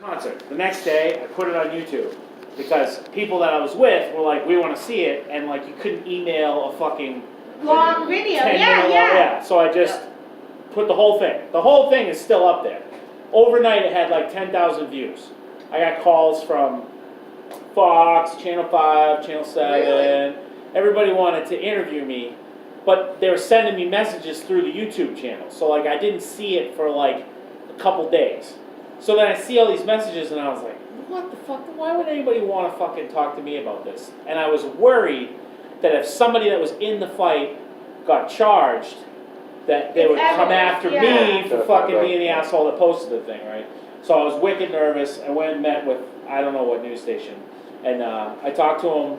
concert. The next day, I put it on YouTube because people that I was with were like, "We want to see it," and like you couldn't email a fucking long video. 10-minute Yeah. So I just put the whole thing. The whole thing is still up there. Overnight, it had like 10,000 views. I got calls from Fox, Channel 5, Channel 7. Really? Everybody wanted to interview me, but they were sending me messages through the YouTube channel. So like I didn't see it for like a couple days. So then I see all these messages and I was like, what the fuck? Why would anybody want to fucking talk to me about this? And I was worried that if somebody that was in the fight got charged, that they would come after me for fucking being the asshole that posted the thing, right? So I was wicked nervous. I went and met with, I don't know what news station. And I talked to them,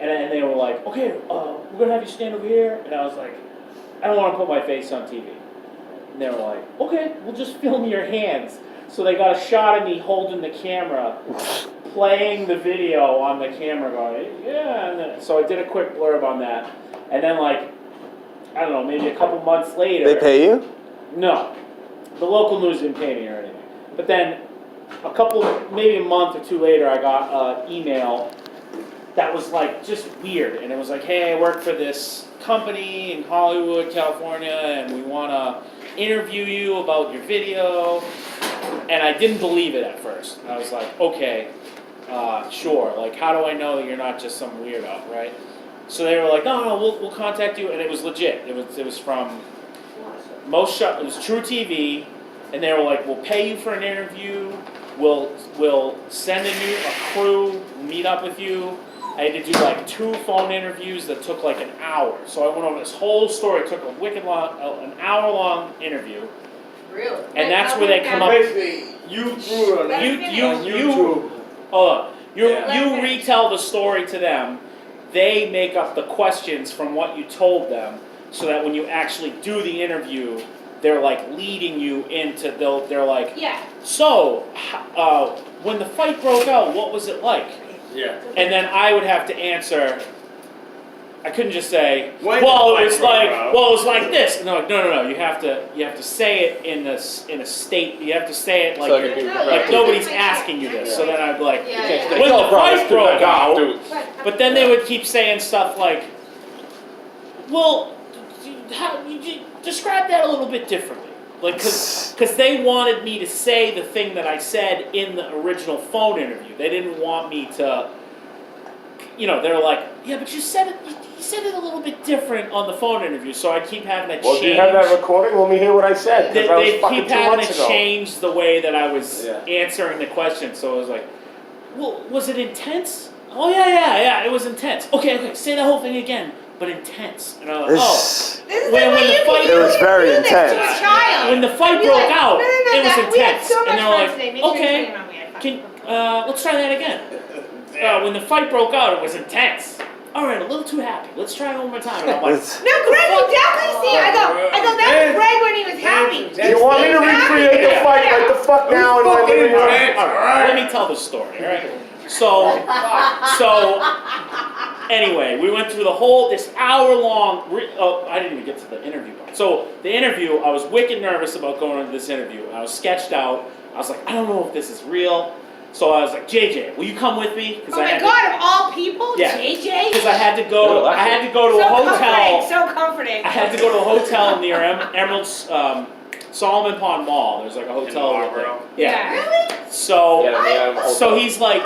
and they were like, okay, we're going to have you stand over here. And I was like, I don't want to put my face on TV. And they were like, okay, we'll just film your hands. So they got a shot of me holding the camera, playing the video on the camera, going, yeah. And then, so I did a quick blurb on that. And then like, I don't know, maybe a couple months later. They pay you? No. The local news didn't pay me or anything. But then maybe a month or two later, I got an email that was like just weird. And it was like, hey, I work for this company in Hollywood, California, and we want to interview you about your video. And I didn't believe it at first. I was like, okay, sure. Like, how do I know that you're not just some weirdo, right? So they were like, no, we'll contact you, and it was legit. It was from it was True TV, and they were like, we'll pay you for an interview. We'll send in you a crew, meet up with you. I had to do like 2 phone interviews that took like an hour. So I went over this whole story. It took a wicked long, an hour-long interview. Really? And that's where they come up. Basically, you threw it on YouTube. Hold on. You retell the story to them. They make up the questions from what you told them, so that when you actually do the interview, they're like leading you into. They're like, yeah. So, when the fight broke out, what was it like? Yeah. And then I would have to answer. I couldn't just say, When it was like this. And they're like, no. You have to say it in a state. You have to say it like like nobody's asking you this. So then I'd be like, when the fight broke out. But then they would keep saying stuff like, well, you describe that a little bit differently. Like, because they wanted me to say the thing that I said in the original phone interview. They didn't want me to, they were like, yeah, but you said it a little bit different on the phone interview, so I keep having to change. Well, do you have that recording? Let me hear what I said. They keep having to change the way that I was answering the question, so I was like, well, was it intense? Oh, yeah, it was intense. Okay, say the whole thing again, but intense. And I was like, it was very intense. When the fight broke out, it was intense. And they're like, okay, let's try that again. When the fight broke out, it was intense. All right, a little too happy. Let's try it one more time. And I'm like, no, Greg, you definitely see. I go, that was Greg when he was happy. You want me to recreate the fight right the fuck now? And all right, let me tell the story, all right? So anyway, we went through this hour-long, I didn't even get to the interview part. So the interview, I was wicked nervous about going into this interview. I was sketched out. I was like, I don't know if this is real. So I was like, JJ, will you come with me? Oh my God! Of all people, JJ. Because I had to go to a hotel. So comforting. I had to go to a hotel near Emerald Solomon Pond Mall. There's like a hotel. Yeah. Really? So he's like,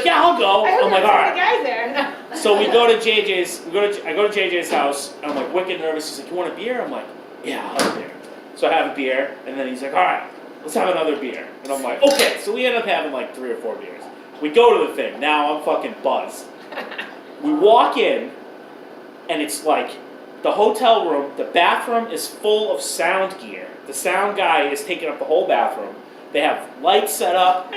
yeah, I'll go. I'm like, all right. Guy there. So we go to JJ's. I go to JJ's house, and I'm like wicked nervous. He's like, you want a beer? I'm like, yeah, I'll have a beer. So I have a beer, and then he's like, all right. Let's have another beer. And I'm like, okay. So we end up having like 3 or 4 beers. We go to the thing. Now I'm fucking buzzed. We walk in, and it's like the hotel room, the bathroom is full of sound gear. The sound guy is taking up the whole bathroom. They have lights set up,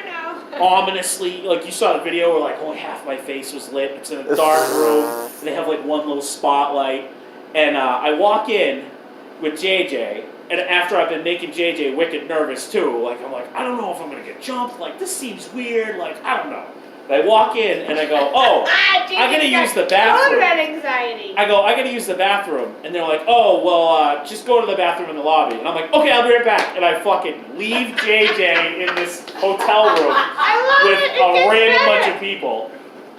ominously. Like you saw the video where like only half my face was lit. It's in a dark room. And they have like one little spotlight. And I walk in with JJ. And after I've been making JJ wicked nervous too, like I'm like, I don't know if I'm gonna get jumped, like this seems weird, like I don't know. And I walk in and I go, oh, I gotta use the bathroom. Red anxiety. I go, I gotta use the bathroom. And they're like, oh, well, just go to the bathroom in the lobby. And I'm like, okay, I'll be right back. And I fucking leave JJ in this hotel room with a random bunch of people.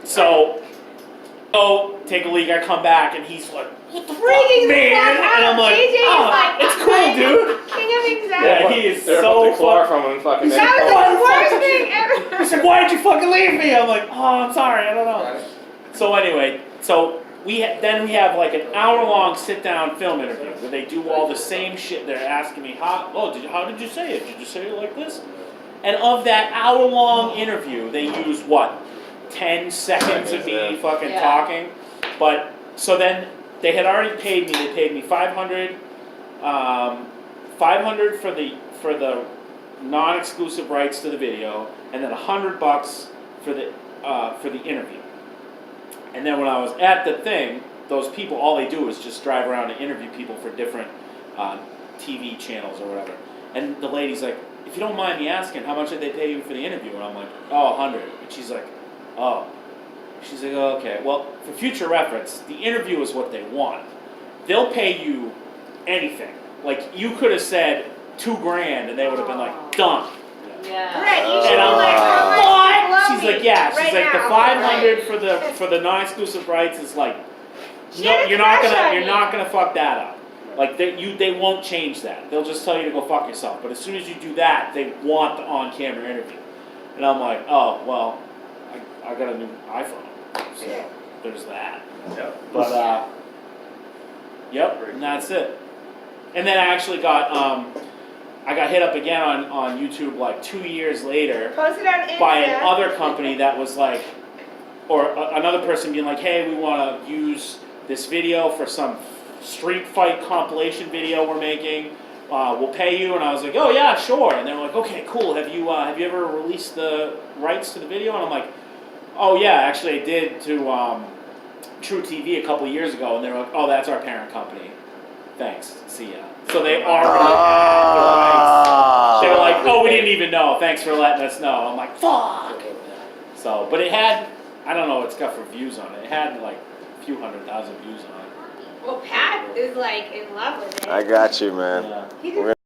So, take a leak. I come back and he's like, what the fuck, man? And I'm like, it's cool, dude. King of anxiety. Yeah, he is so from him fucking. That was the worst thing ever. He said, why did you fucking leave me? I'm like, oh, I'm sorry, I don't know. So anyway, we have like an hour-long sit-down film interview where they do all the same shit. They're asking me, how did you say it? Did you say it like this? And of that hour-long interview, they use what? 10 seconds of me fucking talking. But so then they had already paid me. They paid me $500 for the non-exclusive rights to the video, and then $100 for the interview. And then when I was at the thing, those people, all they do is just drive around and interview people for different TV channels or whatever. And the lady's like, if you don't mind me asking, how much did they pay you for the interview? And I'm like, oh, $100. And she's like, oh. She's like, oh, okay. Well, for future reference, the interview is what they want. They'll pay you anything. Like, you could have said $2,000 and they would have been like, done. Yeah. Right, you should And I'm be like, how much what? love She's me like, yeah. She's right like, now. the $500 for the non-exclusive rights is like, She no, had a you're not crush on gonna me. fuck that up. Like they won't change that. They'll just tell you to go fuck yourself. But as soon as you do that, they want the on-camera interview. And I'm like, oh well, I got a new iPhone, so there's that. Yep. But yep, and that's it. And then I actually got I got hit up again on YouTube like 2 years later Post it on Insta. by another company that was like, or another person being like, hey, we want to use this video for some street fight compilation video we're making. We'll pay you. And I was like, oh yeah, sure. And they were like, okay, cool. Have you ever released the rights to the video? And I'm like, oh yeah, actually I did to True TV a couple years ago. And they were like, oh, that's our parent company. Thanks. See ya. So they already had the rights. They were like, oh, we didn't even know. Thanks for letting us know. I'm like, fuck. So, but it had, I don't know what it's got for views on it. It had like a few 100,000 views on it. Well, Pat is like in love with it. I got you, man. Yeah. He just